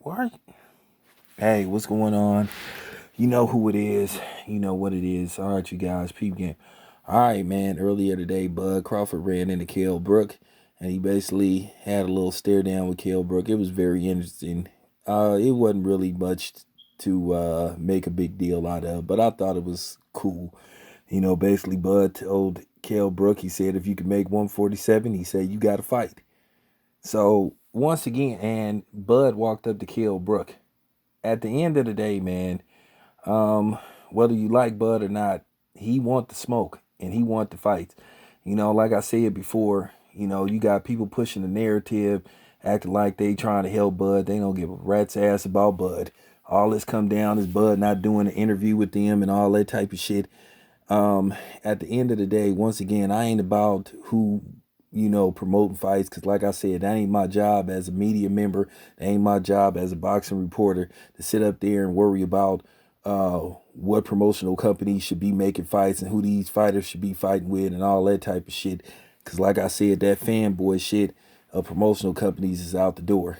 Why? Hey, what's going on? You know who it is. You know what it is. All right, you guys, peep game. All right, man. Earlier today, Bud Crawford ran into Kell Brook, and he basically had a little stare down with Kell Brook. It was very interesting. It wasn't really much to make a big deal out of, but I thought it was cool. Basically, Bud told Kell Brook, he said, if you can make 147, he said, you got to fight. So, once again, and Bud walked up to Kell Brook. At the end of the day, man, um, whether you like Bud or not, he want the smoke and he want the fights. Like I said before, you got people pushing the narrative, acting like they trying to help Bud. They don't give a rat's ass about Bud. All this come down is Bud not doing an interview with them and all that type of shit. At the end of the day, once again, I ain't about who, promoting fights. Cause like I said, that ain't my job as a media member. That ain't my job as a boxing reporter to sit up there and worry about, what promotional companies should be making fights and who these fighters should be fighting with and all that type of shit. Cause like I said, that fanboy shit of promotional companies is out the door.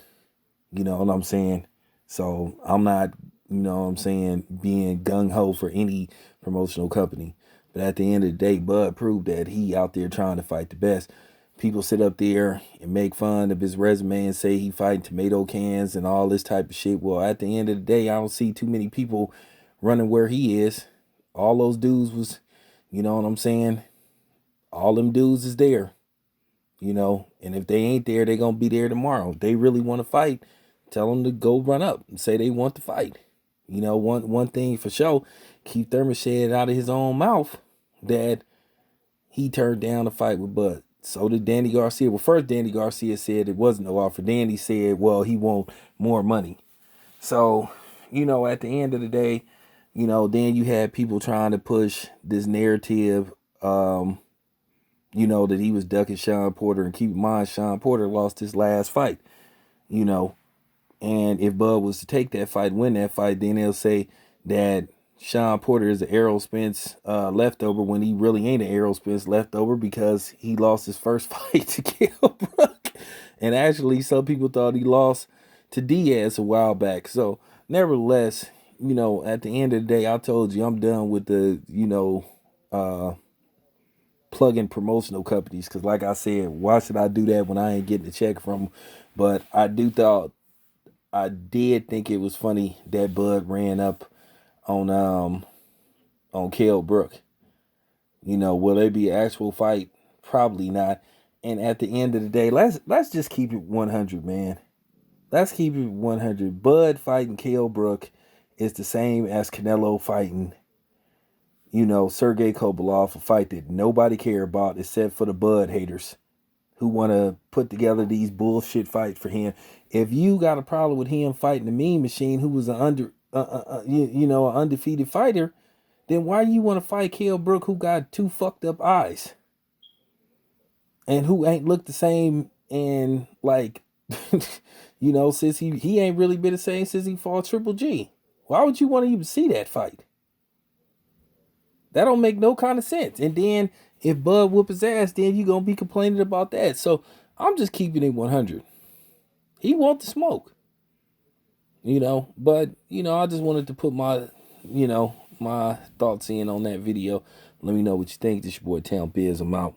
You know what I'm saying? So I'm not, being gung ho for any promotional company. But at the end of the day, Bud proved that he out there trying to fight the best. People sit up there and make fun of his resume and say he fighting tomato cans and all this type of shit. Well, at the end of the day, I don't see too many people running where he is. All those dudes was, you know what I'm saying? All them dudes is there. And if they ain't there, they gonna be there tomorrow. If they really want to fight, tell them to go run up and say they want to fight. One thing for sure, Keith Thurman said out of his own mouth that he turned down the fight with Bud. So did Danny Garcia. Well, first Danny Garcia said it wasn't no offer. Danny said, well, he want more money. So, at the end of the day, then you had people trying to push this narrative, that he was ducking Sean Porter. And keep in mind, Sean Porter lost his last fight, you know. And if Bud was to take that fight, win that fight, then they'll say that Sean Porter is an Errol Spence leftover when he really ain't an Errol Spence leftover because he lost his first fight to Kell Brook. And actually, some people thought he lost to Diaz a while back. So, nevertheless, at the end of the day, I told you I'm done with the, plug-in promotional companies because like I said, why should I do that when I ain't getting a check from them? But I did think it was funny that Bud ran up on Kell Brook. Will there be an actual fight? Probably not. And at the end of the day, let's just keep it 100, man. Let's keep it 100. Bud fighting Kell Brook is the same as Canelo fighting Sergey Kovalov, a fight that nobody care about except for the Bud haters who want to put together these bullshit fights for him. If you got a problem with him fighting the Mean Machine, who was an an undefeated fighter, then why you want to fight Kell Brook, who got two fucked up eyes and who ain't looked the same and like, since he ain't really been the same since he fought Triple G. Why would you want to even see that fight? That don't make no kind of sense. And then if Bud whoop his ass, then you gonna be complaining about that. So I'm just keeping it 100. He want the smoke, But I just wanted to put my thoughts in on that video. Let me know what you think. This your boy Town Biz. I'm out.